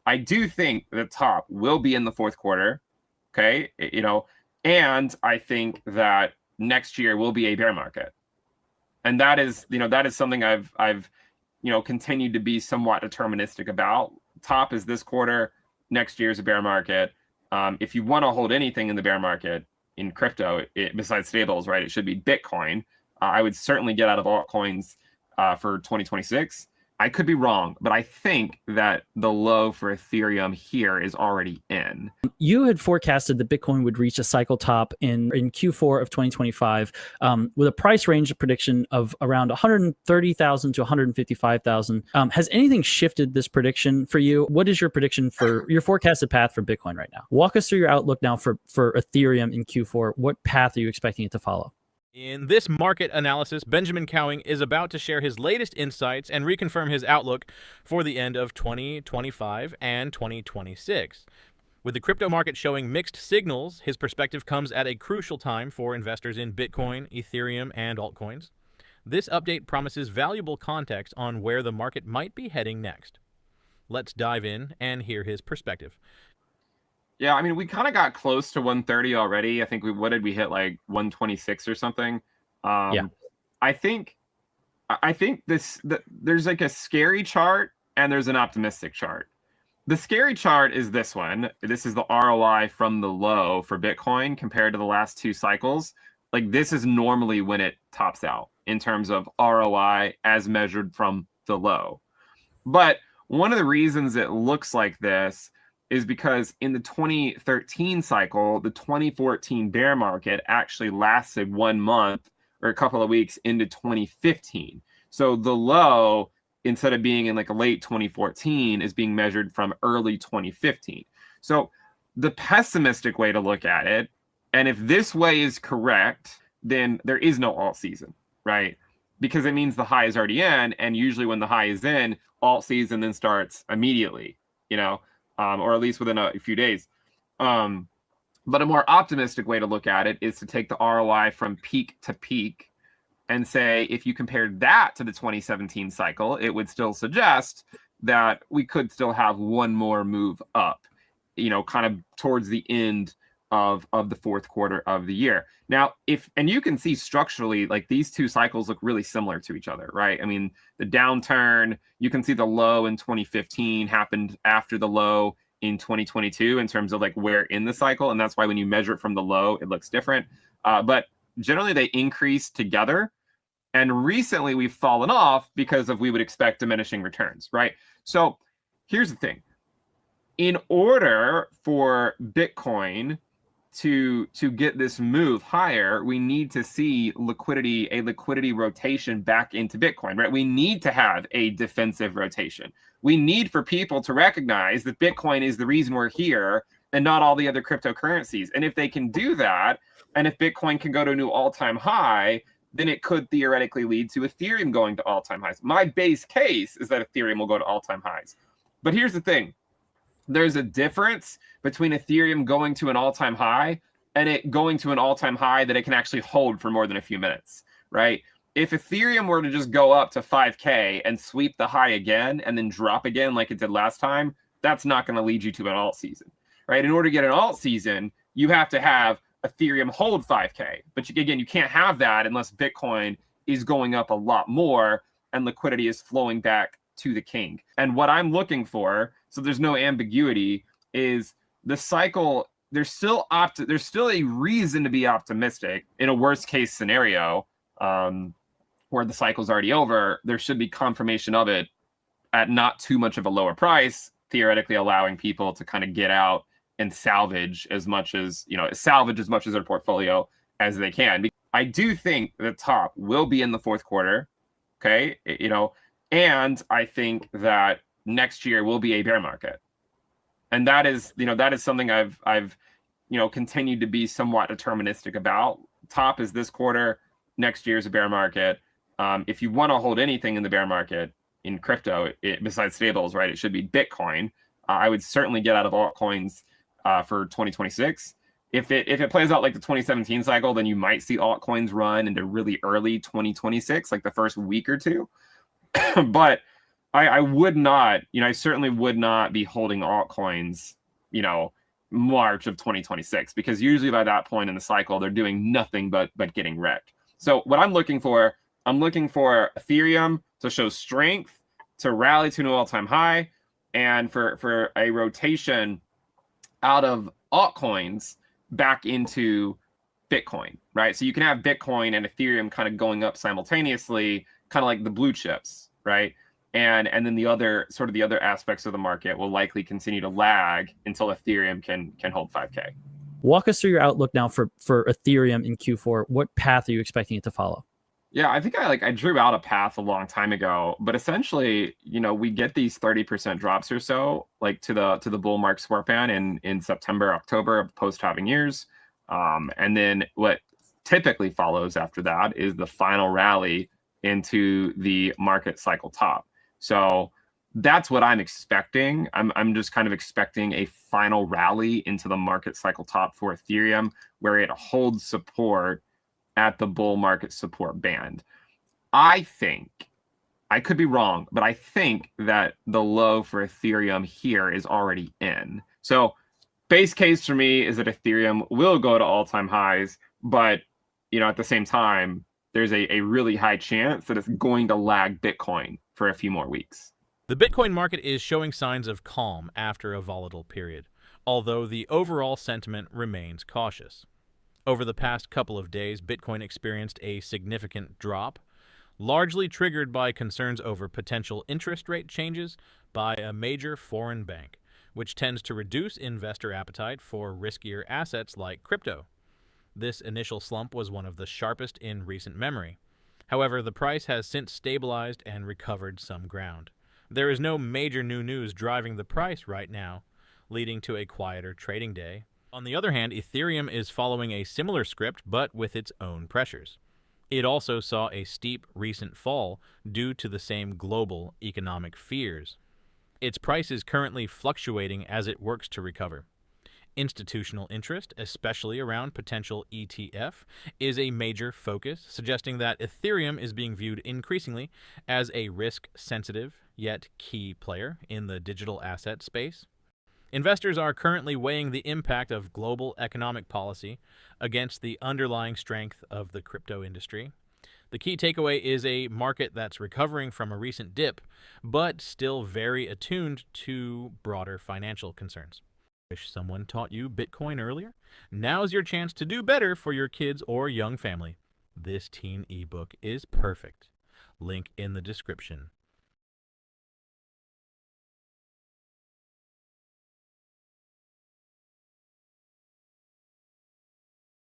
I do think the top will be in the fourth quarter. Okay. And I think that next year will be a bear market. And that is something I've continued to be somewhat deterministic about. Top is this quarter, next year is a bear market. If you want to hold anything in the bear market in crypto, besides stables, right, it should be Bitcoin. I would certainly get out of altcoins for 2026. I could be wrong, but I think that the low for Ethereum here is already in. You had forecasted that Bitcoin would reach a cycle top in Q4 of 2025 with a price range of prediction of around 130,000 to 155,000. Has anything shifted this prediction for you? What is your prediction for your forecasted path for Bitcoin right now? Walk us through your outlook now for Ethereum in Q4. What path are you expecting it to follow? In this market analysis, Benjamin Cowen is about to share his latest insights and reconfirm his outlook for the end of 2025 and 2026. With the crypto market showing mixed signals, his perspective comes at a crucial time for investors in Bitcoin, Ethereum, and altcoins. This update promises valuable context on where the market might be heading next. Let's dive in and hear his perspective. Yeah, I mean, we kind of got close to 130 already. I think what did we hit, like 126 or something? Yeah. I think there's like a scary chart and there's an optimistic chart. The scary chart is this one. This is the ROI from the low for Bitcoin compared to the last two cycles. Like, this is normally when it tops out in terms of ROI as measured from the low. But one of the reasons it looks like this is because in the 2013 cycle, the 2014 bear market actually lasted 1 month or a couple of weeks into 2015. So the low, instead of being in like a late 2014, is being measured from early 2015. So the pessimistic way to look at it, and if this way is correct, then there is no alt season, right? Because it means the high is already in, and usually when the high is in, alt season then starts immediately, or at least within a few days. But a more optimistic way to look at it is to take the ROI from peak to peak and say, if you compared that to the 2017 cycle, it would still suggest that we could still have one more move up, kind of towards the end of the fourth quarter of the year. Now, and you can see structurally, like, these two cycles look really similar to each other, right? I mean, the downturn, you can see the low in 2015 happened after the low in 2022 in terms of like where in the cycle. And that's why when you measure it from the low, it looks different. But generally they increase together. And recently we've fallen off because we would expect diminishing returns, right? So here's the thing. In order for Bitcoin to get this move higher, we need to see a liquidity rotation back into Bitcoin, right? We need to have a defensive rotation. We need for people to recognize that Bitcoin is the reason we're here and not all the other cryptocurrencies. And if they can do that, and if Bitcoin can go to a new all-time high, then it could theoretically lead to Ethereum going to all-time highs. My base case is that Ethereum will go to all-time highs. But here's the thing. There's a difference between Ethereum going to an all-time high and it going to an all-time high that it can actually hold for more than a few minutes, right? If Ethereum were to just go up to 5K and sweep the high again and then drop again like it did last time, that's not going to lead you to an alt season, right? In order to get an alt season, you have to have Ethereum hold 5K. But again, you can't have that unless Bitcoin is going up a lot more and liquidity is flowing back to the king. And what I'm looking for, so there's no ambiguity, is the cycle. There's still a reason to be optimistic in a worst case scenario where the cycle's already over. There should be confirmation of it at not too much of a lower price, theoretically allowing people to kind of get out and salvage as much as their portfolio as they can. I do think the top will be in the fourth quarter. Okay. And I think that next year will be a bear market. And that is something I've continued to be somewhat deterministic about. Top is this quarter, next year is a bear market. If you want to hold anything in the bear market in crypto, besides stables, right, it should be Bitcoin. I would certainly get out of altcoins for 2026. If it plays out like the 2017 cycle, then you might see altcoins run into really early 2026, like the first week or two. But I would not, I certainly would not be holding altcoins, March of 2026, because usually by that point in the cycle, they're doing nothing but getting wrecked. So what I'm looking for Ethereum to show strength, to rally to an all-time high, and for a rotation out of altcoins back into Bitcoin, right? So you can have Bitcoin and Ethereum kind of going up simultaneously, kind of like the blue chips, right? And then the other aspects of the market will likely continue to lag until Ethereum can hold 5K. Walk us through your outlook now for Ethereum in Q4. What path are you expecting it to follow? Yeah, I think I drew out a path a long time ago, but essentially, we get these 30% drops or so, like to the bull market support band in September, October of post-halving years. And then what typically follows after that is the final rally into the market cycle top. So that's what I'm expecting. I'm just kind of expecting a final rally into the market cycle top for Ethereum, where it holds support at the bull market support band. I think, I could be wrong, but I think that the low for Ethereum here is already in. So base case for me is that Ethereum will go to all-time highs, but at the same time, there's a really high chance that it's going to lag Bitcoin for a few more weeks. The Bitcoin market is showing signs of calm after a volatile period, although the overall sentiment remains cautious. Over the past couple of days, Bitcoin experienced a significant drop, largely triggered by concerns over potential interest rate changes by a major foreign bank, which tends to reduce investor appetite for riskier assets like crypto. This initial slump was one of the sharpest in recent memory. However, the price has since stabilized and recovered some ground. There is no major new news driving the price right now, leading to a quieter trading day. On the other hand, Ethereum is following a similar script, but with its own pressures. It also saw a steep recent fall due to the same global economic fears. Its price is currently fluctuating as it works to recover. Institutional interest, especially around potential ETF, is a major focus, suggesting that Ethereum is being viewed increasingly as a risk-sensitive yet key player in the digital asset space. Investors are currently weighing the impact of global economic policy against the underlying strength of the crypto industry. The key takeaway is a market that's recovering from a recent dip, but still very attuned to broader financial concerns. Wish someone taught you Bitcoin earlier? Now's your chance to do better for your kids or young family. This teen ebook is perfect. Link in the description.